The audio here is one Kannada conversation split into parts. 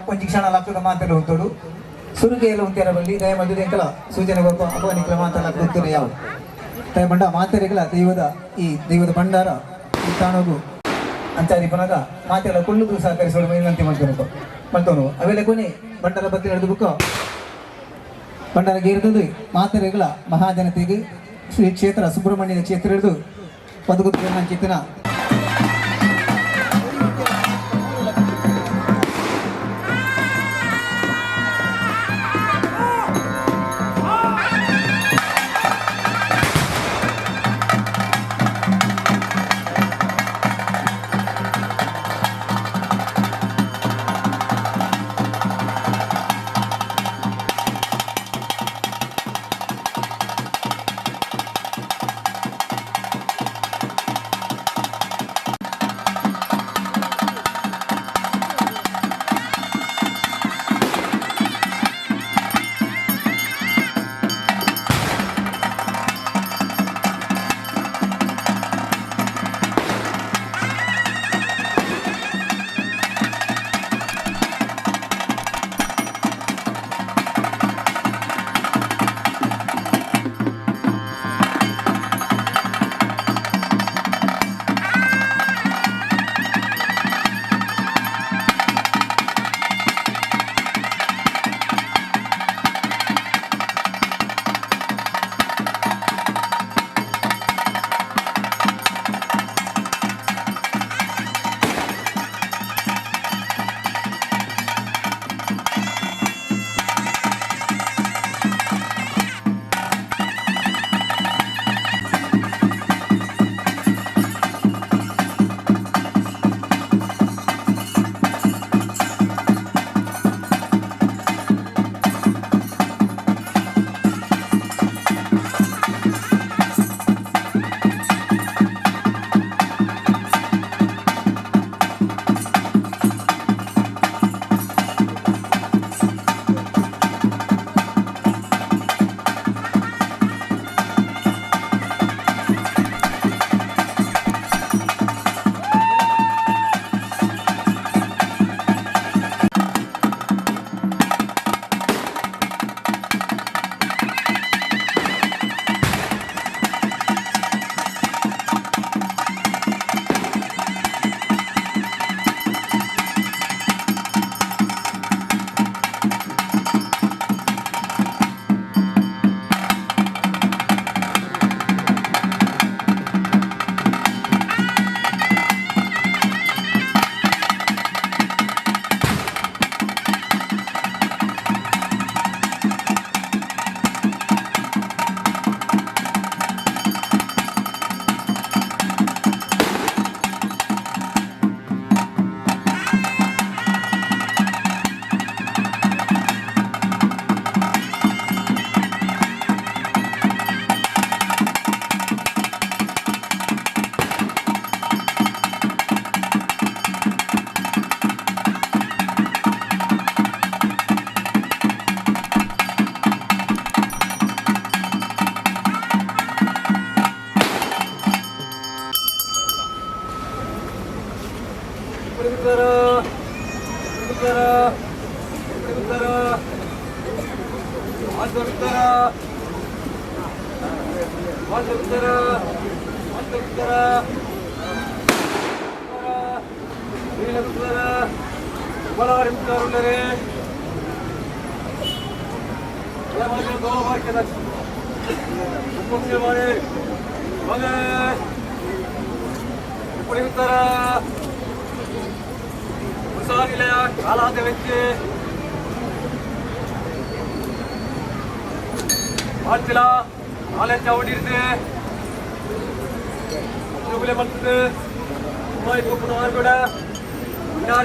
కొంచెం క్షణాలు మాత్రలు ఉంటాడు ಸುರುಗೆಯಲ್ಲಿ ಉಂಟೇರ ಬಲ್ಲಿ ದಯ ಮದುವೆಗಳ ಸೂಚನೆ ಬರ್ಪ ಅಪನಿಕಲ ಮಾತಲ್ಲ ಗೊತ್ತಿಲ್ಲ ಯಾವ ದಯ ಬಂಡ ಮಾತೆರೆಗಳ ದೈವದ ಭಂಡಾರ ಈ ತಾಣಗೂ ಅಂಚಾರಿ ಪನಗ ಮಾತೆಲ್ಲ ಕುಳ್ಳುದು ಸಹಕರಿಸೋಡು ವಿನಂತಿ ಮಾಡ್ತವನು ಅವೆಲ್ಲ ಕೊನೆ ಬಂಡರ ಬಗ್ಗೆ ನಡೆದು ಬುಕ್ಕ ಬಂಡಾರಗೆ ಇರ್ತದೆ ಮಾತೆರೆಗಳ ಮಹಾಜನತೆಗೆ ಶ್ರೀ ಕ್ಷೇತ್ರ ಸುಬ್ರಹ್ಮಣ್ಯದ ಕ್ಷೇತ್ರ ಹಿಡಿದು ಪದಗುತ್ತಿನ ಚಿತ್ತನ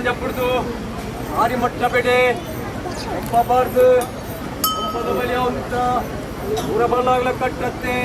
చెప్పుడు ఆరి మట్ల పెట్టి పాపార్ದು ಬಲಿ ಅಂತ ಊರ ಬಲ್ಲಾಗ್ಲ ಕಟ್ಟತ್ತೆ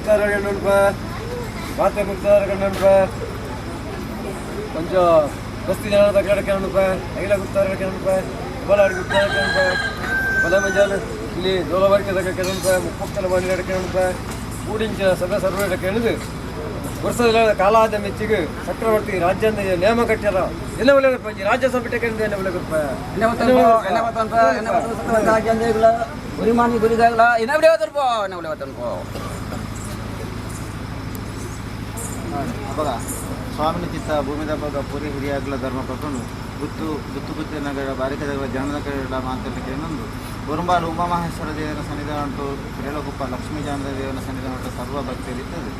ಗುತ್ತಾರ ಗಂಡ ಮಾತೆ ಗುತ್ತಾರ ಗಂಡ ಕೊಂಚ ಬಸ್ತಿ ಜನ ಕಡೆ ಐಲ ಗುತ್ತಾರ ಕಡೆ ಬಲಾಡಿ ಗುತ್ತಾರ ಕಡೆ ಬಲ ಮಂಜಾಲು ಇಲ್ಲಿ ದೋಲವಾರಿಕೆ ಕಡೆ ಮುಪ್ಪಕ್ಕಲ ಮಾಡಿ ಕಡೆ ಕೂಡಿಂಚ ಸದಾ ಸರ್ವ ಕೇಳಿದು ವರ್ಷದ ಕಾಲಾದ ಮೆಚ್ಚಿಗೆ ಚಕ್ರವರ್ತಿ ರಾಜ್ಯದ ನೇಮ ಕಟ್ಟ್ಯಾರ ಎಲ್ಲ ಒಳ್ಳೆ ರಾಜ್ಯಸಭೆ ಎಲ್ಲ ಒಳ್ಳೆ ಉರಿಮಾನಿ ಗುರಿದಾಗಲ ಇನ್ನೊಬ್ರು ಯಾವತ್ತನ್ಪೋ ಇನ್ನೊಬ್ರು ಯಾವತ್ತನ್ಪೋ ಅವಾಗ ಸ್ವಾಮಿನ ಚಿತ್ತ ಭೂಮಿದ ಭಾಗ ಪುರಿ ಹಿರಿಯಾಗಲ ಧರ್ಮ ಪಕೊಂಡು ಗುತ್ತು ನಗರ ಬಾರಿಕದ ಜನದ ಕಡೆ ಮಾತಕ್ಕೆ ಇನ್ನೊಂದು ಗುರುಂಬಾಲು ಉಮಾಮಹೇಶ್ವರ ದೇವರ ಸನ್ನಿಧಾನ ಉಂಟು ರೇಳಗುಪ್ಪ ಲಕ್ಷ್ಮೀ ಜಾನದ ದೇವರ ಸನ್ನಿಧಾನ ಉಂಟು ಸರ್ವ ಭಕ್ತಿಯಲ್ಲಿರ್ತದೆ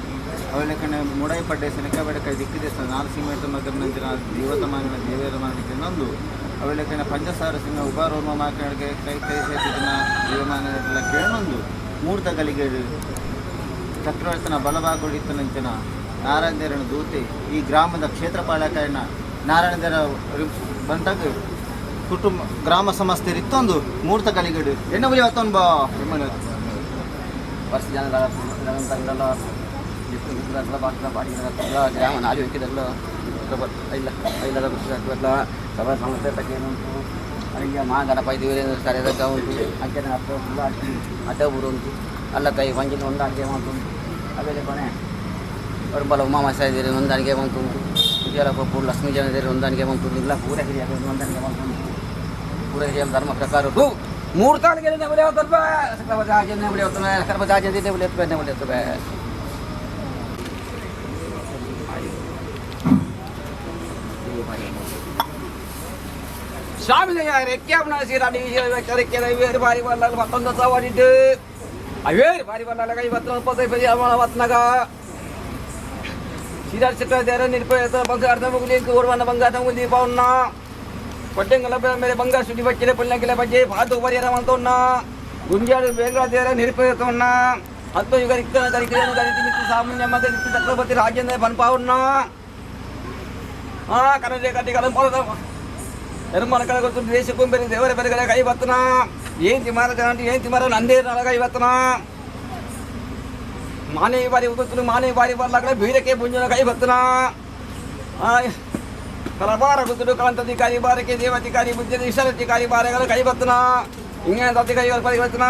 ಅವಳಿಕನೆ ಮುಡೈ ಪಡ್ಡೆ ಸೆನಕಬೇಡಕೈ ದಿಕ್ಕಿದೆ ನಾಲ್ಸೀಮೇಟ ನಗರ ನಂಚಿನ ದೇವತಮಾನಿನ ದೇವರ ಮಾಡಲಿಕ್ಕೆ ಇನ್ನೊಂದು ಅವಳಿಕನೆ ಪಂಚಸಾರ ಸಿಂಹ ಉಪಾರೋಮ ಮಾಕಳಿಗೆ ಕೈ ಸೇರಿಸಿದ ದೇವಮಾನ ಕೇಳೊಂದು ಮೂರ್ತ ಗಲಿಗೇಡು ಚಕ್ರವರ್ತಿನ ಬಲಭಾಗೊಡಿತ ನಂಚಿನ ನಾರಾಯಣದೇರನ ದೂತೆ ಈ ಗ್ರಾಮದ ಕ್ಷೇತ್ರಪಾಲಕನ ನಾರಾಯಣದೇರ ಬಂದಾಗ ಕುಟುಂಬ ಗ್ರಾಮ ಸಮಸ್ಯೆ ಇತ್ತೊಂದು ಮೂರ್ತ ಗಲಿಗೇಡು ಎಣ್ಣ ಬಳಿ ಹೊತ್ತೊಂದು ಬಾ ವರ್ಷ ಜನರ ಗ್ರಾಮ ನಾಲಿ ವೆಕ್ಕಿದಲ್ಲ ಇಲ್ಲ ಐಲದ ಗುರುತಿಲ್ಲ ಸಭಾ ಸಮಸ್ಯೆ ತಕ್ಕೇನುಂಟು ಅಲ್ಲಿಗೆ ಮಹಾಗಣಪ ದೇವರೇಂದ್ರ ಸರಿಯಾದ ಉಂಟು ಅಂಚನೆ ಅಡ್ಡ ಊರು ಉಂಟು ಅಲ್ಲ ಕೈ ಮಂಜಿನ ಹೊಂದಾಣಿಕೆ ಉಂಟು ಆಮೇಲೆ ಕೊನೆ ಬಲ ಉಮಾಮಹೇಶ್ವರ ದೇವರ ಹೊಂದಾಣಿಕೆ ಉಂಟು ವಿಜಯಪುರ ಲಕ್ಷ್ಮೀ ಜನ ದೇವರ ಹೊಂದಾಣಿಕೆ ಉಂಟು ಇಲ್ಲ ಪೂರ ಹಿರಿಯ ಹೊಂದಾಣಿಕೆ ಉಂಟು ಪೂರ ಹಿರಿಯ ಧರ್ಮ ಪ್ರಕಾರ ಉಂಟು ಮೂರು ತಾಳಿಗೆ ನೆಬಳಿ ಹೋಗ್ತಲ್ವ ಸಕಲಪತಿ ನೆಬಳಿ ಹೋಗ್ತವೆ ಸಕಲಪತಿ ಆಚೆ ನೆಬಳಿ ಹೋಗ್ತವೆ ಸ್ವಾಮಿ ರೆಕ್ಕಾಸಿ ರೆಕ್ಕೆ ಭಾರಿ ಬಲ್ಲ ಮತ್ತೊಂದು ಸವಾಡಿಟ್ಟು ಅವೇ ಭಾರಿ ಬಲ್ಲ ಇವತ್ತು 25 ಸೀರಾ ಚಿತ್ರ ದೇರ ನಿರ್ಪಯ ಬಂಗಾರದ ಮುಗುಲಿ ಓರ್ವನ ಬಂಗಾರದ ಮುಗುಲಿ ಪೌನ್ನ ಕೊಟ್ಟೆಂಗಲ ಮೇಲೆ ಬಂಗಾರ ಸುಡಿ ಬಚ್ಚಿಲೆ ಪುಲ್ಲಂಗಿಲೆ ಬಜ್ಜೆ ಬಾತು ಪರಿಯರ ಮಂತೋನ್ನ ಗುಂಜಾಡು ಬೇಂದ್ರ ದೇರ ನಿರ್ಪಯತೋನ್ನ ಹತ್ತು ಯುಗ ರಿಕ್ತನ ಕರಿಕೆಯನ್ನು ಕರಿತಿ ಮಿತ್ತು ಸಾಮಾನ್ಯ ಮಗ ರಿಕ್ತಿ ಚಕ್ರವರ್ತಿ ರಾಜೇಂದ್ರ ಬನ್ಪಾವನ್ನ ಕನ್ನಡ ಕಟ್ಟಿ ಕಲಂಪಾದ ನಿರ್ಮಾಣ ಕಳಗೊತ್ತು ದೇಶಕ್ಕೂ ಬೇರೆ ದೇವರ ಬೆರೆಗಳ ಕೈ ಬತ್ತನ ಏನ್ ತಿಮಾರ ಜನ ಏನ್ ತಿಮಾರ ನಂದೇ ಕೈ ಬತ್ತನ ಮಾನೆ ಬಾರಿ ಉಗುತ್ತಲು ಮಾನೆ ಬಾರಿ ಬರ್ಲಾಗಡೆ ಬೀರಕ್ಕೆ ಮುಂಜಾನ ಕೈ ಬತ್ತನ ಕಲಬಾರ ಗುತ್ತಲು ಕಾಂತಾಧಿಕಾರಿ ಬಾರಕ್ಕೆ ದೇವಾಧಿಕಾರಿ ಬುದ್ಧಿ ಈಶ್ವರಾಧಿಕಾರಿ ಬಾರಗಳ ಕೈ ಬತ್ತನ ಹಿಂಗೆ ಅಧಿಕಾರಿ ಪರಿ ಬತ್ತನ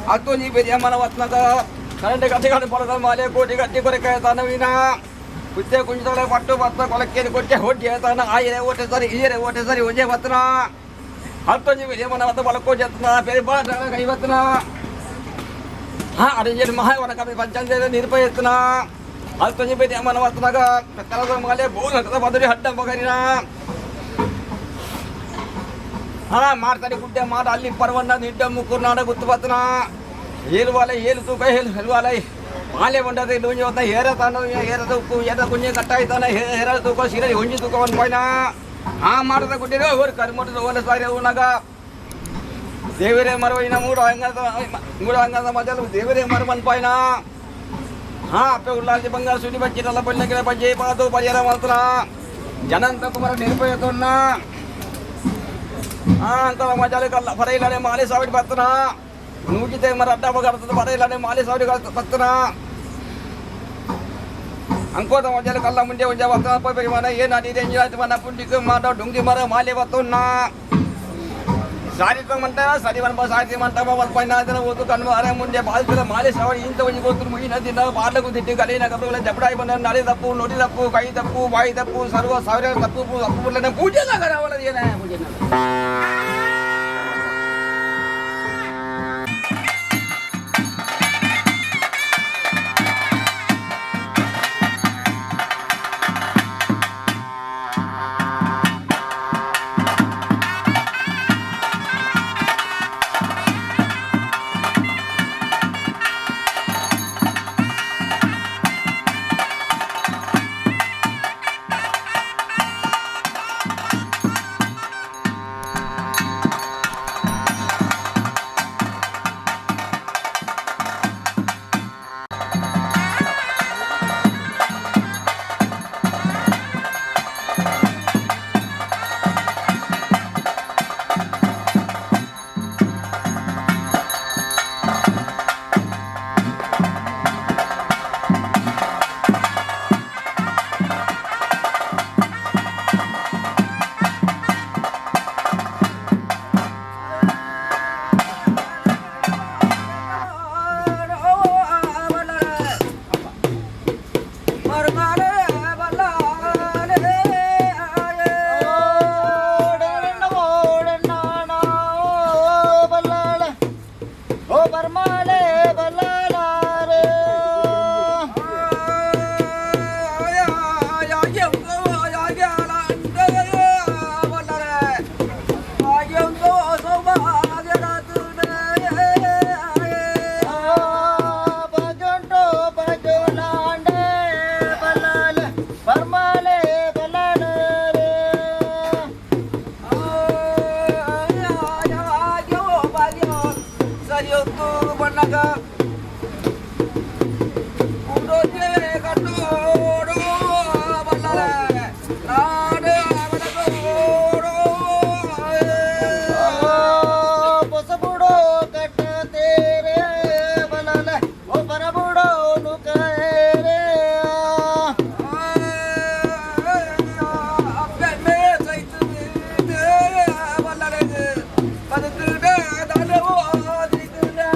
ಹತ್ತು ನೀ ಬೇರೆ ಅಮ್ಮನ ವತ್ನದ ಕರೆಂಟ್ ಕಟ್ಟಿಗಳು ಬರೋದ ಮಾಲೆ ಕೋಟಿ ಕಟ್ಟಿ ಕೊರಕಾಯ ತಾನವಿನ ಕುತ್ತೆ ಕುಂಜಗಳ ಪಟ್ಟು ಬತ್ತ ಕೊಲಕ್ಕೇನು ಕೊಟ್ಟೆ ಹೊಡ್ಡಿ ಹೇಳ್ತಾನ ಆಯರೆ ಓಟೆ ಸರಿ ಈರೆ ಓಟೆ ಸರಿ ಒಜೆ ಬತ್ತನ ಹತ್ತು ನೀ ಬೇರೆ ಅಮ್ಮನ ವತ್ತ ಬಳಕೋಟಿ ಹತ್ತನ ಬೇರೆ ಬಾಳ ಕೈ ಬತ್ತನ ಅಡಿಜೇನು ಮಹಾವನ ಕಮ್ಮಿ ಪಂಚಾಂಗ ನಿರ್ಪಯತ್ನ ಹತ್ತು ಬೇಟಿ ಅಮ್ಮನ ವತ್ತನಾಗ ಕಲದ ಮಾಲೆ ಬೋಲ್ ಹತ್ತದ ಬದರಿ ಹಡ್ಡ ಮಗರಿನ ಮಾಡ್ತಾರೆ ಗುಡ್ಡೆ ಮಾಡ ಅಲ್ಲಿ ಪರ್ವನ್ನ ನಿಡ್ಡ ಮುಕ್ಕೂರ್ ನಾಡ ಗುತ್ತು ಬತ್ತನ ಏಳುವಾಲೆ ಏಳು ತೂಕ ಹೆಲ್ವಾಲೆ ಮಾಲೆ ಬಂಡದ ಲೂಂಜಿ ಹೊತ್ತ ಹೇರ ತಾನ ಹೇರ ತೂಕು ಎದ ಕುಂಜೆ ಕಟ್ಟಾಯ್ತಾನ ಹೇರ ತೂಕ ಸೀರೆ ಹೊಂಜಿ ತೂಕವನ್ನು ಪೋಯ್ನ ಮಾಡದ ಗುಡ್ಡೆ ಅವ್ರು ಕರ್ಮಟದ ಓಲ ಸಾರಿ ಅವನಾಗ ದೇವರೇ ಮರವೈನ ಮೂಡು ಹಂಗದ ಮಜಲು ದೇವರೇ ಮರವನ್ ಪಾಯ್ನ ಅಪ್ಪೆ ಉಲ್ಲಾಸಿ ಬಂಗಾರ ಸುಡಿ ಬಚ್ಚಿರಲ್ಲ ಬಣ್ಣಗಿರ ಬಜ್ಜೆ ಪಾತು ಪರಿಹಾರ ಮಾಡ್ತಾನ ಜನಂತ ಕುಮಾರ ನಿರ್ಭಯತನ್ನ ಅಂತ ಮಜಾಲೆ ಕಲ್ಲ ಪರೈಲಾನೆ ಮಾಲೆ ಸಾವಿರ ಬರ್ತನ ನೂಗಿತೆ ಮರ ಅಡ್ಡ ಬರ್ತದ ಪರೈಲಾನೆ ಮಾಲೆ ಸಾವಿರ ಬರ್ತನ ಅಂಕೋದ ಮಜಾಲೆ ಕಲ್ಲ ಮುಂದೆ ಒಂಜ ಬರ್ತನ ಮನ ಏನು ಅಡಿದೆ ಮನ ಪುಂಡಿಗೆ ಮಾಡ ಡುಂಗಿ ಮರ ಮಾಲೆ ಬರ್ತನ್ನ ಸಾರಿ ಮಂಟ ಸರಿ ಬನ್ಪ ಸಾರಿ ಮಂಟಪ ಬಲ್ಪೈನ ಓದು ಕಣ್ಣು ಅರೆ ಮುಂದೆ ಬಾಲ್ತರ ಮಾಲೆ ಸವಡಿ ಇಂತ ಒಂಜಿ ಗೊತ್ತು ಮುಗಿನ ದಿನ ಬಾಡ್ಲಗೂ ತಿಟ್ಟು ಗಲಿನ ಕಬ್ಬಗಳ ಜಪಡಾಯಿ ಬಂದ ನಡೆ ತಪ್ಪು ನುಡಿ ತಪ್ಪು ಕೈ ತಪ್ಪು ಬಾಯಿ ತಪ್ಪು ಸರ್ವ ಸಾವಿರ ತಪ್ಪು ತಪ್ಪು ಪೂಜೆ ಅವಳ ಏನೇ ಪೂಜೆ naga udoje katoro balale nade avanagoro ಬಸಬುಡೋ ಕಟ್ಟ ತೇರೆ ಬಲಲೆ ಓ ಬರಬುಡೋ ನುಕೇರೆ ape me saitu de balale padukde dalo adikde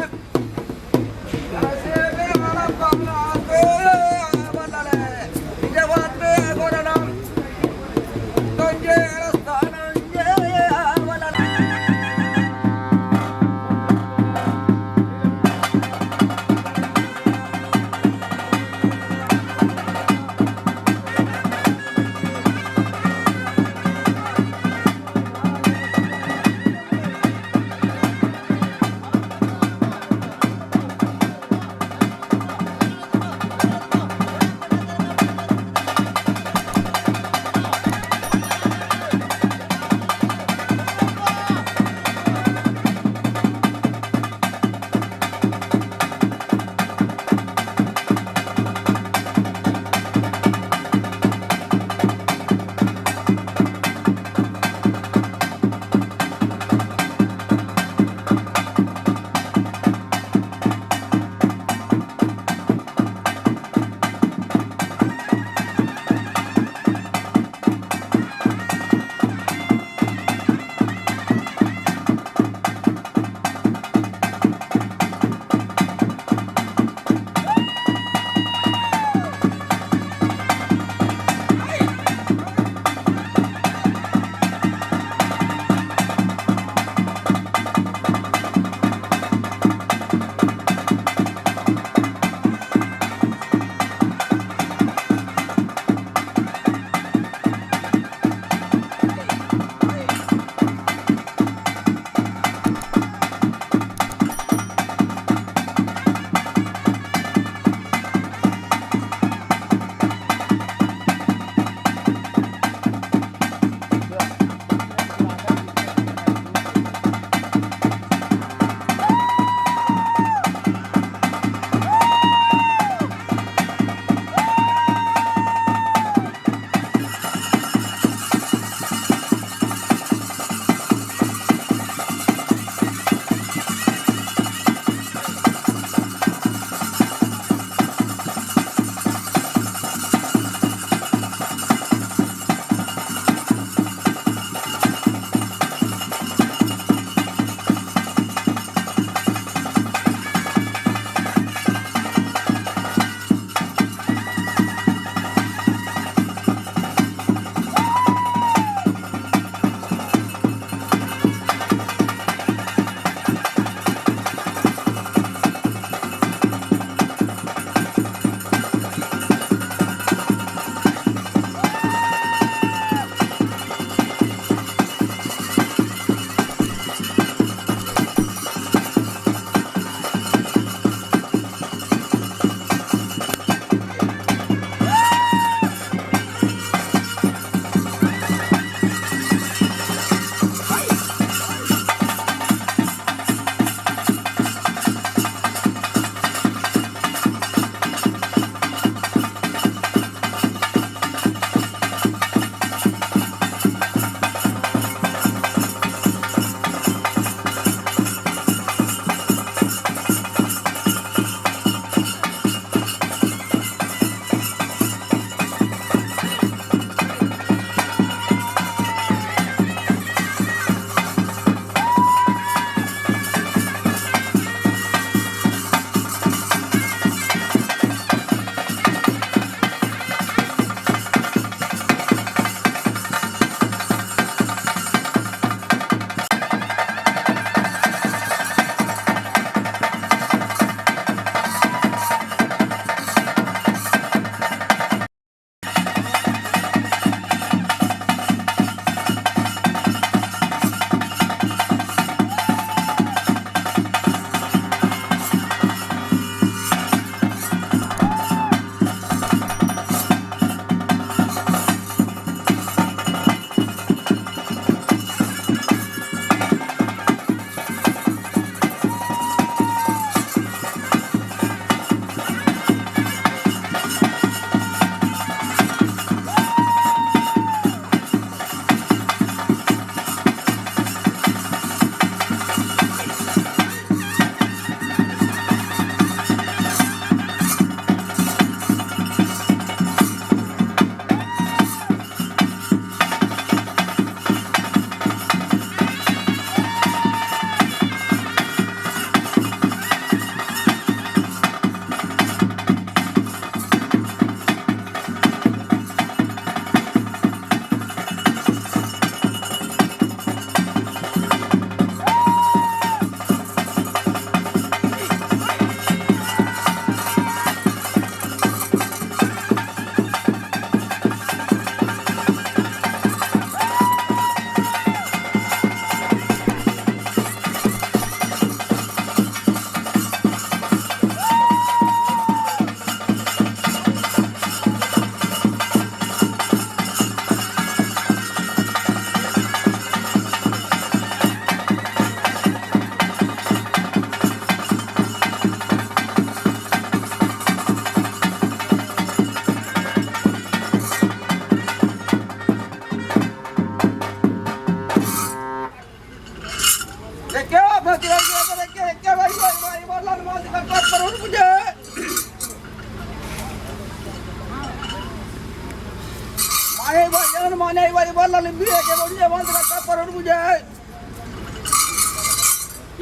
mana iwari bola lebih ke boleh mal kata paron mujhe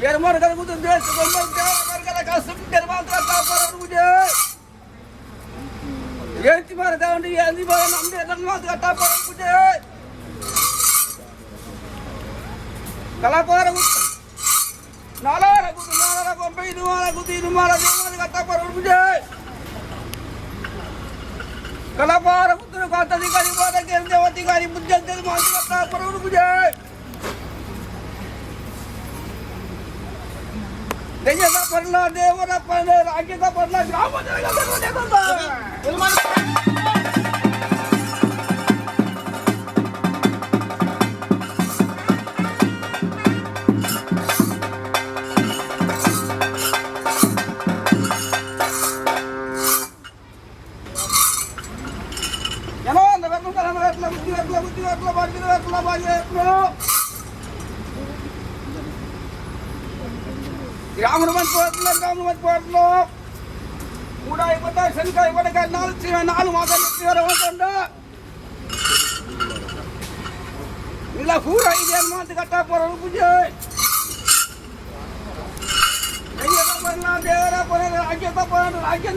yer mar kar kutu des gombar kar kar kasum der mal kata paron mujhe yer timar daun di andi bara nam de dan mal kata paron mujhe kala paron nala gombe itu mala de mal kata paron mujhe kala paron kutu kata di kali pada ker jawati kali mujhe der mal kata paron mujhe Deja tak pernah dewa tak pernah rakyat tak pernah apa jangan Kamu buat udah ikut senkai pada kanal nalu makan orang anda inilah pura ideal mati kata para puja ini apa pernah daerah pernah aja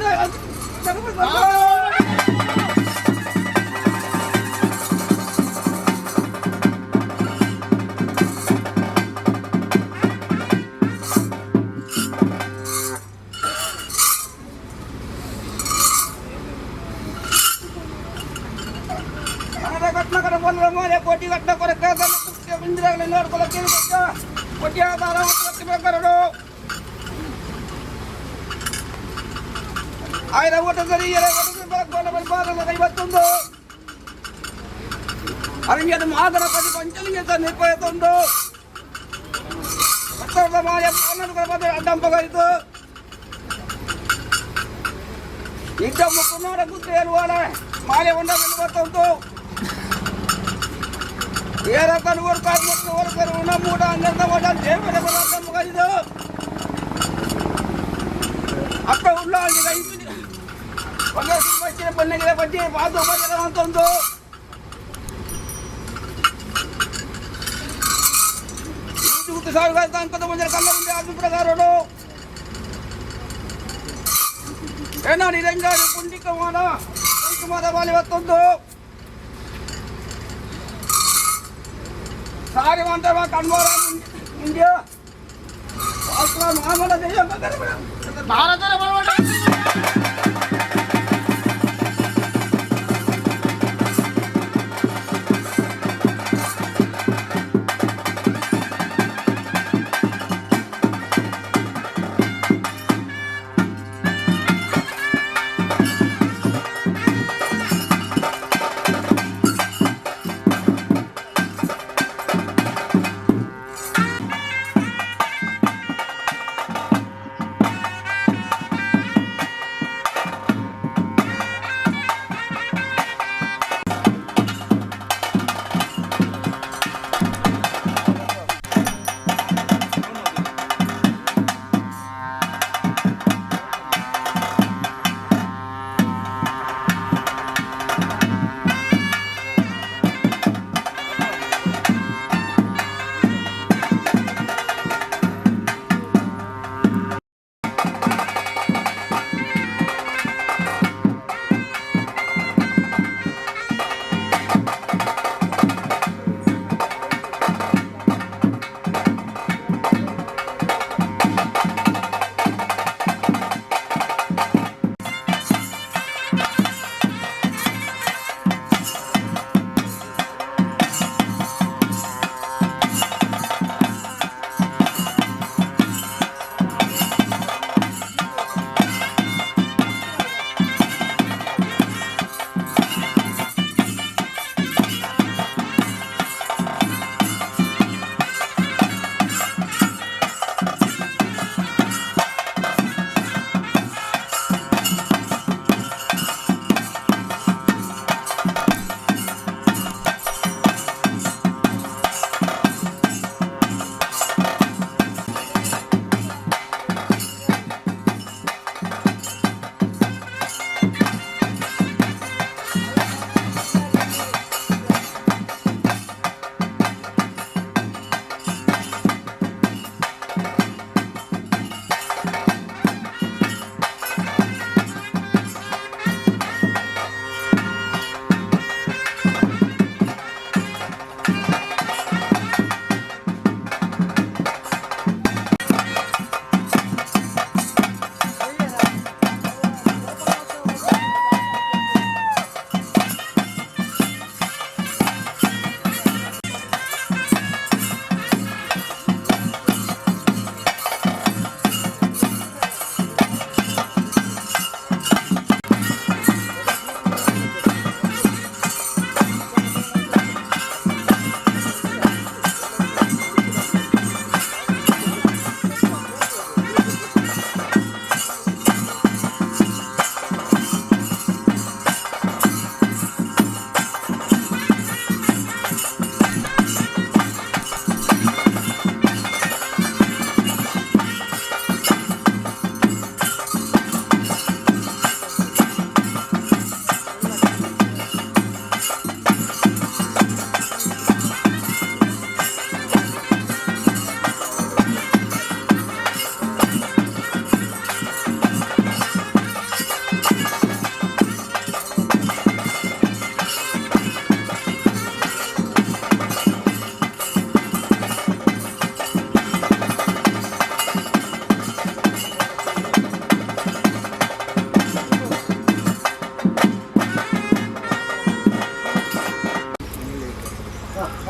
Poti kata korek kata dia penjara lenor kalau kiri baca poti ada orang tu bakar do air awat dari air awat berak bola berbara lagi batundo hari ini ada mahadara padi pancalnya sana payah tondo betul sama yang anak kalau pada adam pagar itu hidup mukuna ada kutean wala malah wanda berbatondo Era kan workar una muda angkata wadan dheere baratan mugayido appa ullal diga itu pagar bache banne gele bache baado bache rawantondo itu kusal ga angkata banjar kalla unde adu pragarodo ena ni renga pundika mana itu mada bale wattondo सारे वंदर में कन्वर्ट इंडिया असला महामना देश का कर भारत रे बड़बड़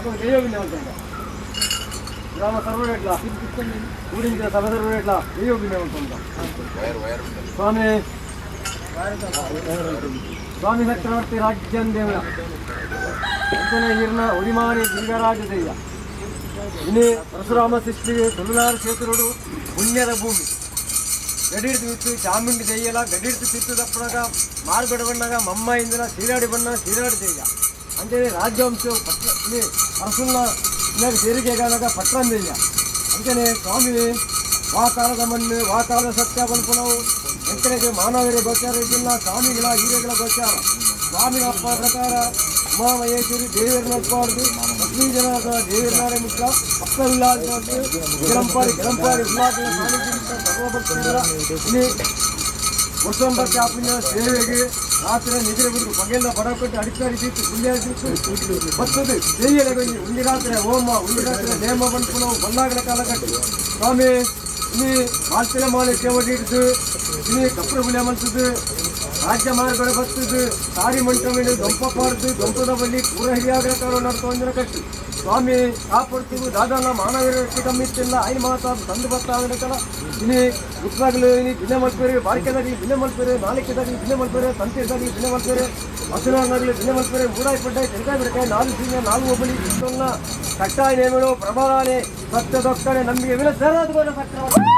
అప్పుడు వేయోగిన ఉంటుంది గ్రామ సర్వర్ ఎట్లా ఊడించిన సభ సర్వర్ ఎట్లా వేయోగిన ఉంటుంది స్వామి స్వామి చక్రవర్తి రాజ్యం దేవుడ ಅಂತಾನೆ ಇರ್ನ ಉಡಿಮಾನಿ ಲಿಂಗರಾಜ ದಯ್ಯ ಇನಿ ಪರಶುರಾಮ ಸೃಷ್ಟಿ ತುಳುನಾಡು ಕ್ಷೇತ್ರಡು ಪುಣ್ಯದ ಭೂಮಿ ಗಡಿಡ್ದು ಇತ್ತು ಚಾಮುಂಡಿ ದೆಯ್ಯಲ ಗಡಿಡ್ದು ತಿತ್ತು ತಪ್ಪನಾಗ ಮಾರ್ಗಡ ಬಣ್ಣಾಗ ಮಮ್ಮ ಇಂದಿನ ಸೀರಾಡಿ ಬಣ್ಣ ಸೀರಾಡಿ ದೆಯ್ಯ ಅಂತೇಳಿ ರಾಜ್ಯವಂಶ ಪತ್ರ ಇಲ್ಲಿ ಅರಸುಲ್ನ ಇನ್ನೊಂದು ಸೇರಿಕೆಗಾದಾಗ ಪತ್ರ ದೆಯ್ಯ ಅಂತೇನೆ ಸ್ವಾಮಿ ವಾಕಾಲದ ಮಣ್ಣು ವಾಕಾಲದ ಸತ್ಯ ಬಂದ್ಪುಣವು ಎಕ್ಕಡೆಗೆ ಮಾನವರೇ ಗೋಚಾರ ಇದ್ದಿಲ್ಲ ಸ್ವಾಮಿಗಳ ಹೀರೆಗಳ ಗೋಚಾರ ಸ್ವಾಮಿಗಳ ಪ್ರಕಾರ ಉಮಾಮಹೇಶ್ವರಿ ದೇವಿಯರ್ ನಡ್ಬಾರ್ದು ಲಕ್ಷ್ಮೀ ಜನ ದೇವಿಯರ್ನಾಡೆ ಮುಖ್ಯ ಅಪ್ಪಲ್ಲಾದ ಗಿರಂಪಾಡಿ ಉಲ್ಲಾಸನ ಸಾನ್ನಿಧ್ಯ ಸರ್ವಭಕ್ತರ ಇಲ್ಲಿ ವರ್ಷಂಬರ್ ಶಾಪಿನ ಸೇವೆಗೆ ರಾತ್ರಿ ನಿದ್ರೆ ಬಿಟ್ಟು ಪಗೆಲ್ಲ ಬಡಪಟ್ಟು ಅಡಿಕಾರಿಸಿತ್ತು ಪುಣ್ಯಾಸಿತ್ತು ಬರ್ತದೆ ದೇವಿಯರಿಗೆ ಉಂಡಿ ರಾತ್ರಿ ಹೋಮ ಉಂಡಿ ರಾತ್ರಿ ನೇಮ ಬಂದು ನಾವು ಬಲ್ಲಾಗಲ ಕಾಲಘಟ್ಟ ಸ್ವಾಮಿ ಇಲ್ಲಿ ಮಾಲ್ತಿನ ಮಾಲೆ ಸೇವಡಿ ಹಿಡಿದು ಇಲ್ಲಿ ಕಪ್ಪು ಗುಳೆ ಮನ್ಸದು ರಾಜ್ಯ ಮಾರ್ಗಗಳು ಬರ್ತದು ಸಾರಿ ಮಂಟಮಿಡು ದೊಂಪ ಪಾರ್ದು ದೊಂಪದ ಬಳಿ ಪೂರ ಹಿರಿಯಾಗಲ ಕಾಲ ನಡ್ಕೊಂಡು ಕಟ್ಟಿ ಸ್ವಾಮಿ ಕಾಪಾಡ್ತೀವಿ ದಾದಾನ ಮಾನವೀಯಕ್ಕೆ ಕಮ್ಮಿತ್ತಿಲ್ಲ ಐ ಮಾತಾ ತಂದು ಬರ್ತಾವೆ ಕಲ ಇನಿ ಉತ್ಸಾಗಲು ಇನಿ ದಿನ ಮಲ್ಪೇರಿ ಬಾರಿಕೆದಾಗಲಿ ದಿನ ಮಲ್ಪೇರಿ ನಾಲ್ಕೆದಾಗಲಿ ದಿನ ಮಲ್ಪೇರಿ ತಂತಿದಾಗಲಿ ದಿನ ಮಲ್ಪೇರಿ ಹಸಿರಾಗಲಿ ದಿನ ಮಲ್ಪೇರಿ ಮೂಡಾಯಿ ಪಡ್ಡಾಯಿ ತೆಲಕಾಯಿ ಬಿಡಕಾಯಿ ನಾಲ್ಕು ದಿನ ನಾಲ್ಕು ಒಬ್ಬಳಿ ಇಷ್ಟೊನ್ನ ಕಟ್ಟಾಯ ನೇಮಗಳು ಪ್ರಬಲಾನೆ ಸತ್ಯದೊಕ್ಕನೆ ನಮಗೆ ವಿಲ ಸೇರಾದ ಸಕ್ರ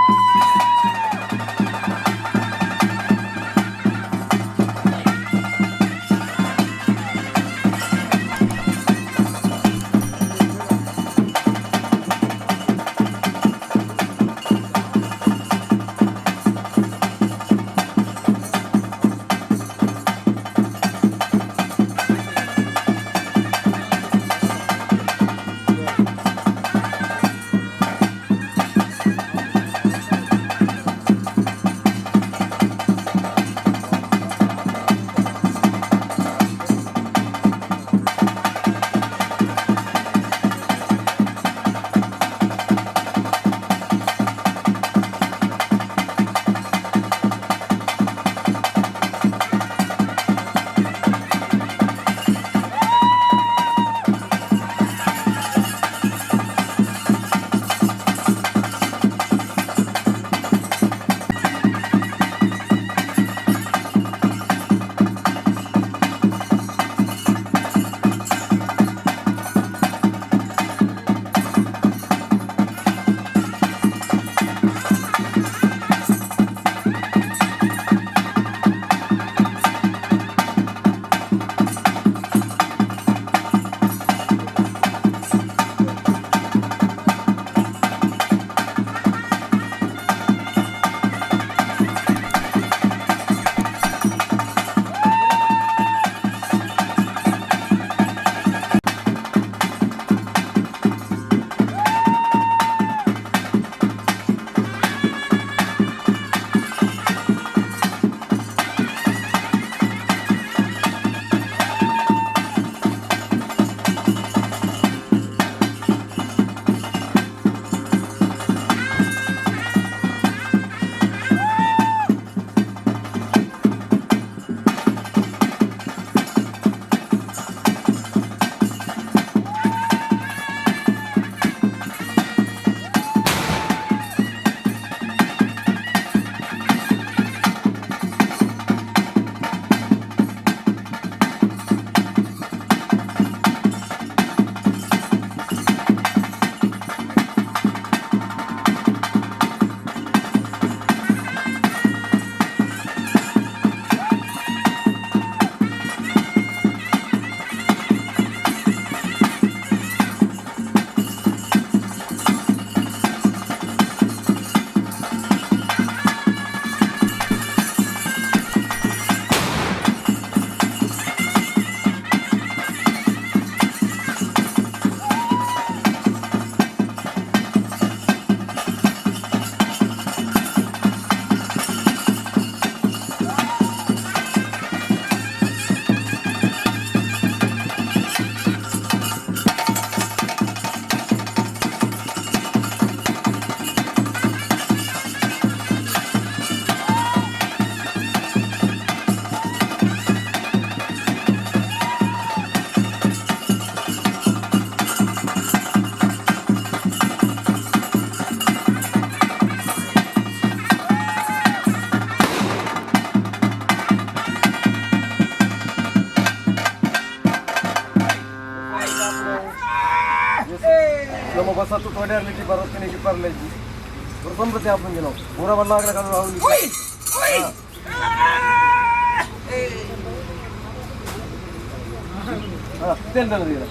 ನಮ್ಮ ಬಸ್ ಹತ್ತು ತೊಡೆಯರ್ಲಿಕ್ಕೆ ಬರೋತ್ತಿನಿಗೆ ಬರಲಿಕ್ಕೆ ಸಂಪತ್ತಿ ಹಾಕೊಂಡಿ ನಾವು ಪೂರ ಬಲ್ಲಾಗಲ ಕಾಲ ಇದೇನು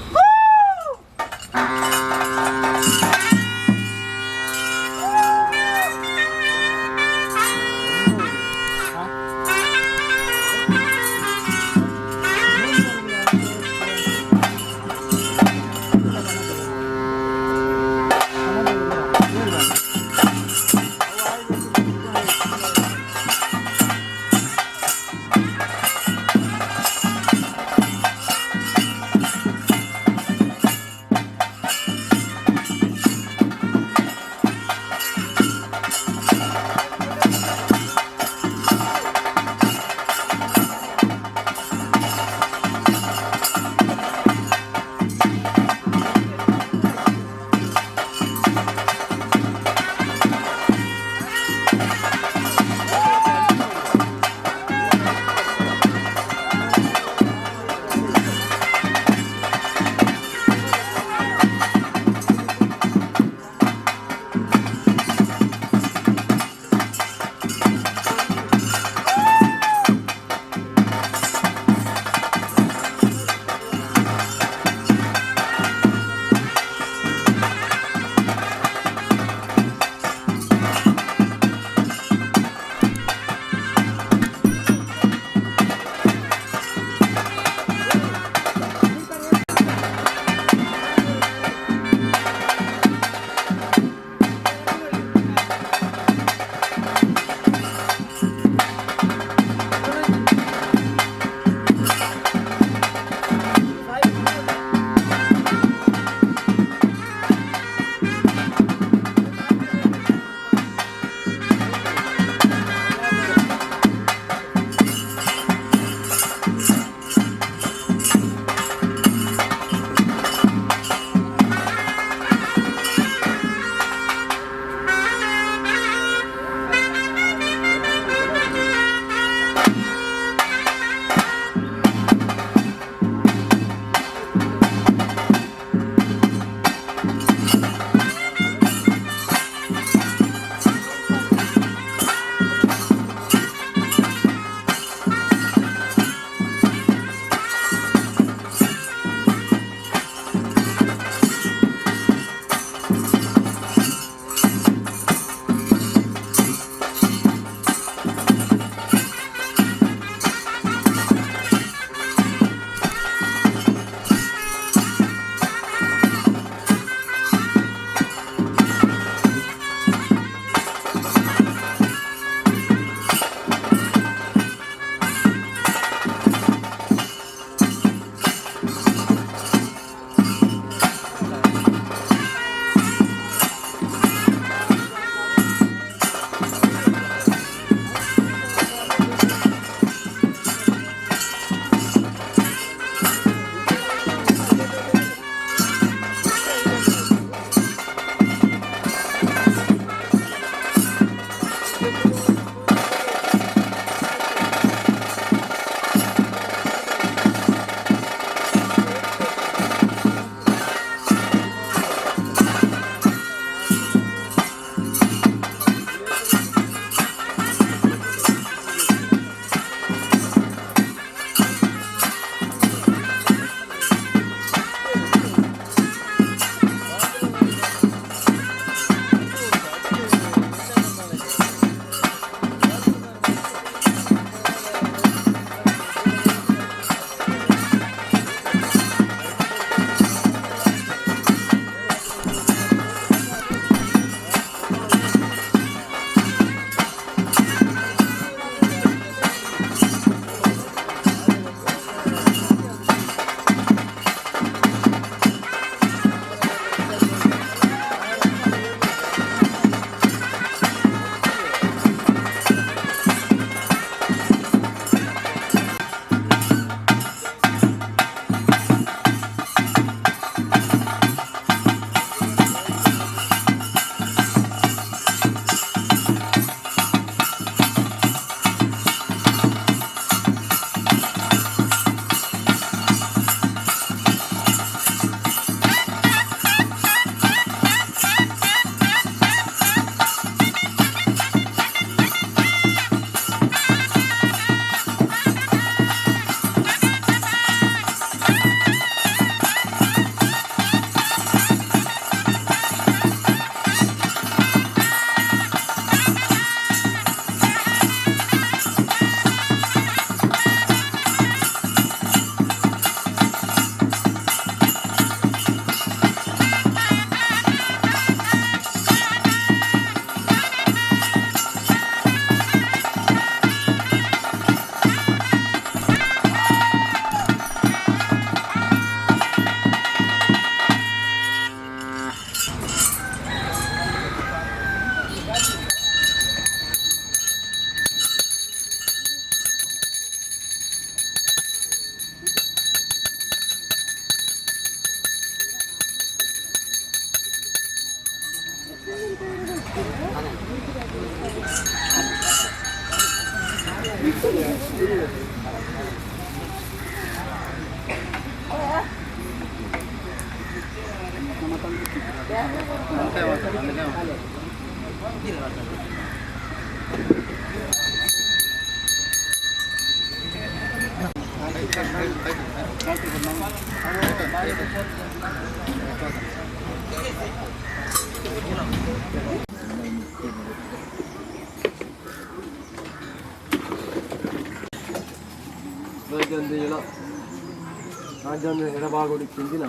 ರಾಜ್ಯಾಂಗ ಎಡಭಾಗಕ್ಕೆ ಚೆಂದಿನ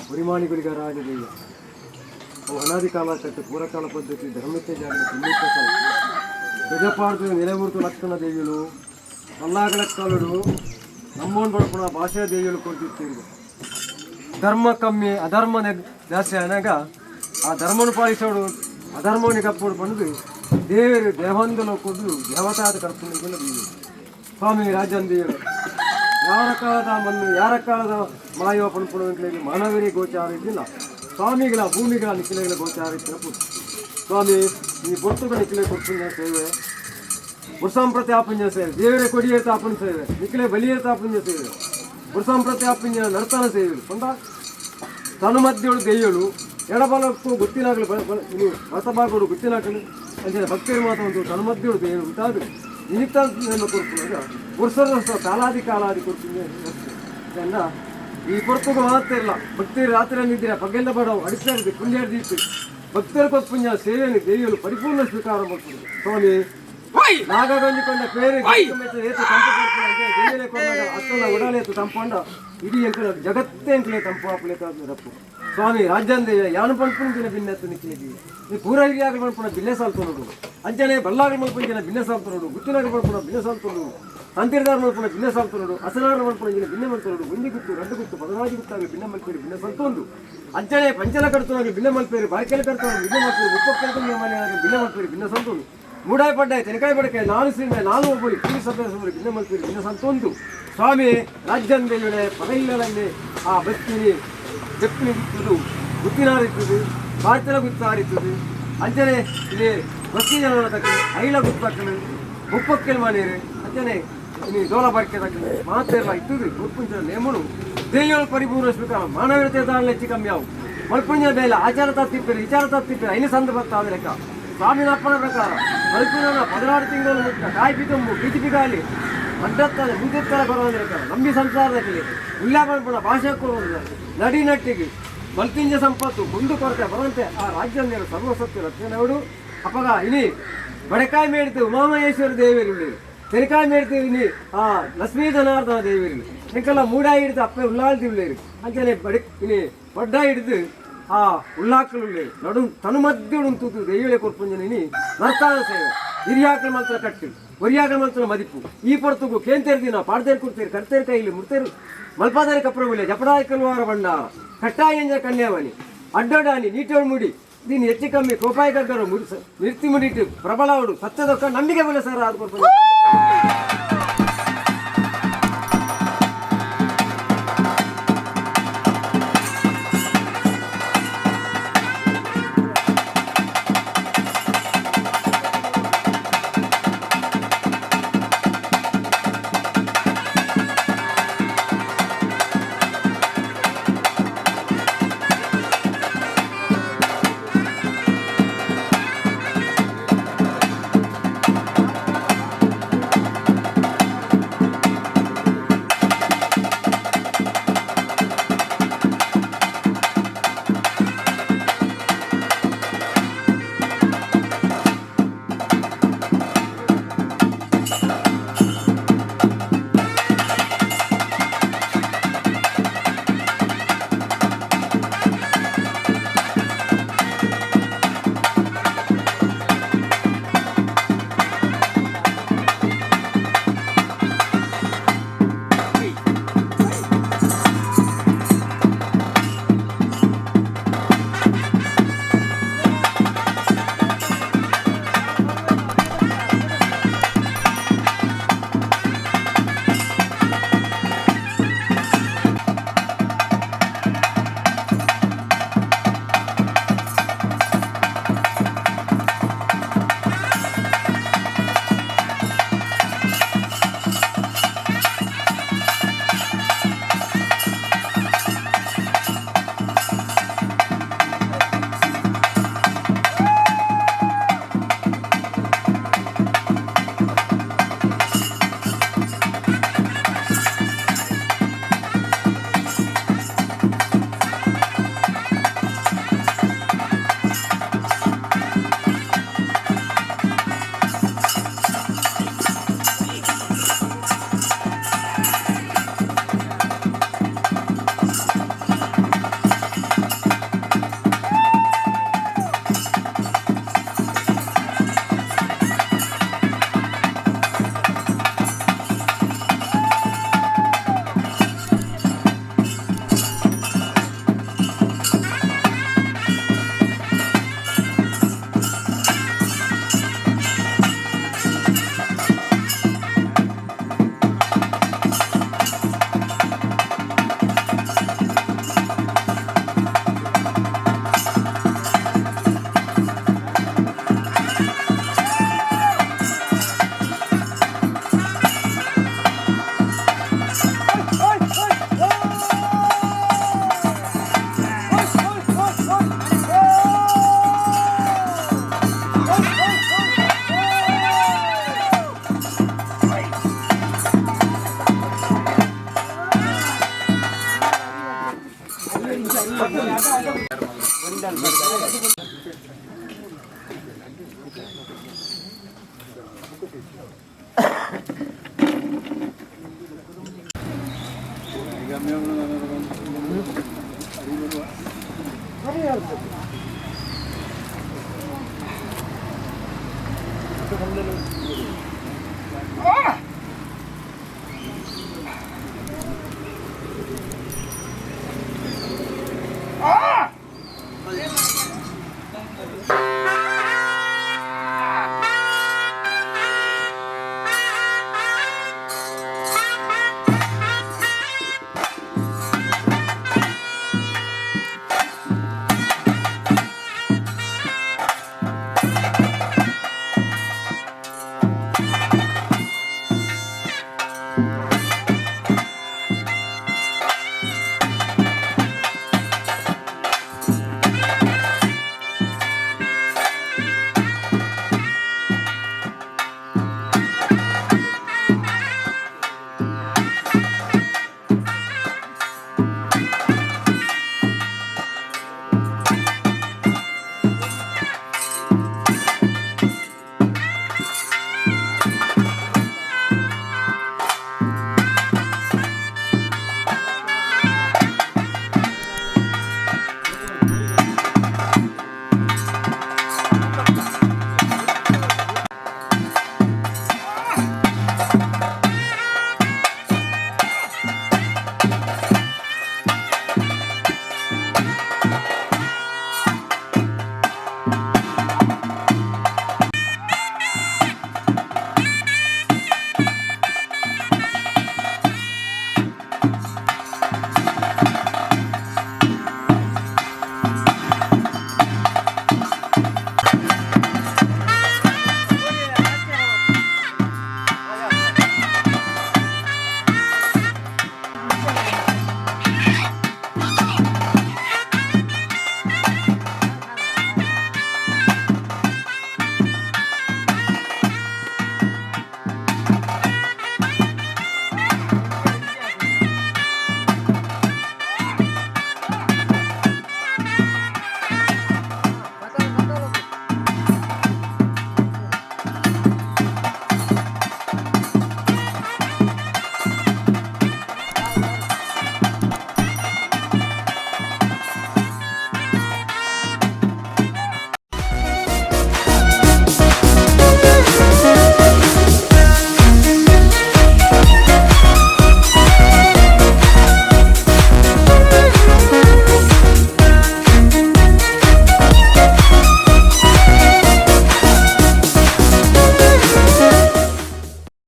ಪರಿಮಾಣಿಗಳಿಗೆ ರಾಜದೇಯ ಅವು ಅನಾದಿ ಕಾಲ ಕಟ್ಟು ಪೂರ್ವಕಾಲ ಪದ್ಧತಿ ಧರ್ಮಕ್ಕೆ ಜಾಗೃತಿ పుణ్యకథ గజపాడుతూ నిలబడుతూ లక్షణ దేవులు అల్లాగలక్కలుడు నమ్మోన్ పడుకున్న భాషా దేవులు కొట్టించారు ధర్మ కమ్మి అధర్మ ಜಾಸ್ತಿ ಆದಾಗ ಆ ಧರ್ಮವನ್ನು ಪಾಲಿಸೋಡು ಅಧರ್ಮವನ್ನು ಕಪ್ಪೋಡು ಬಂದು ದೇವರು ದೇವಂದలో ಕೊಟ್ಟು ದೇವತಾದ ಕರ್ಕೊಂಡು ಸ್ವಾಮಿ ರಾಜಂದೇವರು ಯಾರ ಕಾಲದ ಮಾಯವ ಪಣಪುಣಿ ಮಾನವರಿಗೆ ಗೋಚಾರ ಇದ್ದಿಲ್ಲ ಸ್ವಾಮಿಗಳ ಭೂಮಿಗಳ ನಿಖಿಲೆಗಳ ಗೋಚಾರ ಇತ್ತು ಸ್ವಾಮಿ ಈ ಬೊತ್ತುಗಳ ನಿಖಿಲೆ ಕೊಟ್ಟು ಸೇವೆ ಬುರ್ಸಾಂಪ್ರತಿ ಆಪುಂಜ ಸೇವೆ ದೇವರೇ ಕೊಡಿಯೇತ ಆಪುಂಜ ಸೇವೆ ನಿಖಿಲೆ ಬಲಿಯೇತ ಆಪುಂಜ ಸೇವೆ ಬುರ್ಸಾಂಪ್ರತಿ ಆಪುಂಜ ನರ್ತನ ಸೇವೆ ಪಂಡ ತನು ಮಧ್ಯಳು ದೆಯ್ಯಳು ಎಡಬಲಕ್ಕೂ ಗೊತ್ತಿನಾಗಲು ಹೊಸಭಾಗಗಳು ಗೊತ್ತಿನಾಗಲು ಅಂಚನೆ ಭಕ್ತರು ಮಾತ್ರ ಒಂದು ತನು ಮಧ್ಯಳು ದೆಯ್ಯಳು ಉಂಟಾದ್ರು ನಿಮಿತ್ತ ಕೊಡ್ಕೊಂಡಾಗ ಪುರುಷರ ಕಾಲಾದಿ ಕೊಡ್ತೀನಿ ಜನ ಈ ಪುರ್ತಕ ಮಾತ್ರ ಇಲ್ಲ ಭಕ್ತರು ರಾತ್ರಿ ನಿದ್ರೆ ಪಗೆಲ್ಲ ಬಡವು ಅಡಿಸ್ತಾರೆ ಪುಣ್ಯ ದೀಪ ಭಕ್ತರ ಕೊಪ್ಪುಂಜ ಸೇವೆಯನ್ನು ದೇವಿಯಲು ಪರಿಪೂರ್ಣ ಸ್ವೀಕಾರ ಮಾಡ್ತಾರೆ ಸ್ವಾಮಿ ನಾಗಗೊಂಡಿಕೊಂಡ ಬೇರೆ ಅಷ್ಟೊಂದು ಉಡಾಲೆತ್ತು ತಂಪಂಡ ಇಡೀ ಎಂಕಲ ಜಗತ್ತೇ ಎಂಕಲೇ ತಂಪು ಹಾಕ್ಲಿಕ್ಕೆ ಸ್ವಾಮಿ ರಾಜ್ಯಾಂದೇವ ಯಾನು ಪಂಪುಂಜಿನ ಭಿನ್ನತ್ತು ನಿಕ್ಲಿದ್ದೀವಿ ಈ ಪೂರ ಹಿರಿಯಾಗ ಪಂಪುಣ ಬಿಲ್ಲೆ ಸಾಲ್ತು ನೋಡು ಅಂಚನೆ ಬಲ್ಲಾಗ ಮಲ್ಪುಂಜಿನ ಭಿನ್ನ ಸಾಲ್ತು ನೋಡು ಗುತ್ತಿನಾಗ ಪಂಪುಣ ಭಿನ್ನ ಸಾಲ್ತು ನೋಡು ಅಂತಿರ್ದಾರ ಮಲ್ಪುಣ ಭಿನ್ನ ಸಾಲ್ತು ನೋಡು ಅಸನಾರ ಮಲ್ಪುಣಜಿನ ಭಿನ್ನ ಮಲ್ತು ನೋಡು ಒಂದಿ ಗುತ್ತು ರಡ್ಡು ಗುತ್ತು ಪದನಾಜಿ ಗುತ್ತಾಗ ಭಿನ್ನ ಮಲ್ಪೇರಿ ಭಿನ್ನ ಸಂತೊಂದು ಅಂಚನೆ ಪಂಚಲ ಕಡ್ತುನಾಗ ಭಿನ್ನ ಮಲ್ಪೇರಿ ಬಾಯ್ಕೆಲ ಕಡ್ತುನಾಗ ಭಿನ್ನ ಮಲ್ಪೇರಿ ಮುಪ್ಪಕ್ಕಂತ ಮನೆಯಾಗ ಭಿನ್ನ ಮಲ್ಪೇರಿ ಭಿನ್ನ ಸಂತೊಂದು ಮೂಡಾಯಿ ಪಡ್ಡಾಯಿ ತೆನಕಾಯಿ ಬಡಕಾಯಿ ನಾನು ಸೀಮೆ ನಾನು ಒಬ್ಬರು ಪೂರಿ ಸಭೆ ಭಿನ್ನ ಮಲ್ಪೇರಿ ಭಿನ್ನ ಸಂತೊಂದು ಸ್ವಾಮಿ ರಾಜ್ಯಂದೇವಿಳೆ ಪಗಲಿಗಳಲ್ಲಿ ಆ ಬಸ್ತಿನಿ చెప్పుని గుర్తుడు గుత్తినారిస్తుంది బాధ్యతల గుర్తారిస్తుంది అంచనే ఇది బస్తి జనాల తగ్గ ఐల గుర్తక్కను ముప్పొక్కలు మానేరు అంచనే ఇది దోల బరికే తగ్గ మాతేర్ల ఇస్తుంది గుర్తించిన నేమును దేయుల పరిపూర్ణ స్వీకారం మానవీయతే దాని లెచ్చి కమ్యావు మల్పుణ్య ಬೇಲ ಆಚಾರ ತಪ್ಪಿರು ವಿಚಾರ ತಪ್ಪಿರು ಐನ ಸಂದರ್ಭತ್ತಾದ ಲೆಕ್ಕ ಸ್ವಾಮಿನ ಅಪ್ಪನ ಪ್ರಕಾರ ಮಲ್ಪುಣ 16 ತಿಂಗಳು ಮುಟ್ಟ ಕಾಯಿ ಪಿತಂಬು ಬಿಜೆಪಿ ಗಾಲಿ ಅಡ್ಡತ್ತಲೆ ಮುಂದಿತ್ತರ ಬರುವಂತ ಲೆಕ್ಕ ನಂಬಿ ಸಂಸಾರದಲ್ಲಿ ಉಲ್ಲಾಪನ ಭಾಷೆ ನಡಿ ನಟ್ಟಿಗೆ ಮಲ್ಪಿಂಜ ಸಂಪತ್ತು ಮುಂದು ಕೊರತೆ ಬರುವಂತೆ ಆ ರಾಜ್ಯದ ಸರ್ವಸತ್ಯ ರಕ್ಷಣೆಗಳು ಅಪಗ ಇನಿ ಬಡಕಾಯಿ ಮೇಡ್ತು ಉಮಾಮಹೇಶ್ವರ ದೇವಿರುಳ್ಳಿ ತೆನಕಾಯಿ ಮೇಡ್ತು ಇನಿ ಆ ಲಕ್ಷ್ಮೀ ಜನಾರ್ದನ ದೇವಿರುಳ್ಳಿ ನಿಂಕೆಲ್ಲ ಮೂಡಾಯಿ ಹಿಡಿದು ಅಪ್ಪೆ ಉಳ್ಳಾಳ್ತಿಳ್ಳೇರು ಅಂಚನೆ ಇನಿ ಬಡ್ಡ ಹಿಡಿದು ಆ ಉಳ್ಳಾಕಲು ನಡು ತನು ಮಧ್ಯಡು ತೂತು ದೆಯ್ಯಳೆ ಕೊರ್ಪುಂಜನ ಇನಿ ನರ್ತಾನ ಸೇವೆ ಹಿರಿಯಾಕಳು ಮಾತ್ರ ಕಟ್ಟು ಒರಿಯಾಕಳು ಮಾತ್ರ ಮದಿಪು ಈ ಪೊರ್ತುಗು ಕೇಂತೇರ್ದಿನ ಪಾಡ್ತೇರು ಕೊಡ್ತೇರು ಕರ್ತೇರು ಕೈಲಿ ಮುಡ್ತೇರು ಮಲ್ಪಾದಾರಿ ಕಪ್ರವಿಲ್ಲ ಜಪಡಾಯ ಕಲ್ವಾರ ಬಂಡ ಕಟ್ಟಾಯಂಜ ಕನ್ಯಾವನಿ ಅಡ್ಡೋಡಾನಿ ನೀಟೋಳು ಮುಡಿ దీన్ని ఎత్తి కమ్మి కోపాయి గగ్గరు మిర్తి ముడిట్టు ప్రబలవుడు సత్తదొక్క ನಂಬಿಕೆ ಬೆಲೆ ಸರ್ ಆದ್ಕೊಡ್ಬೋದು Ah!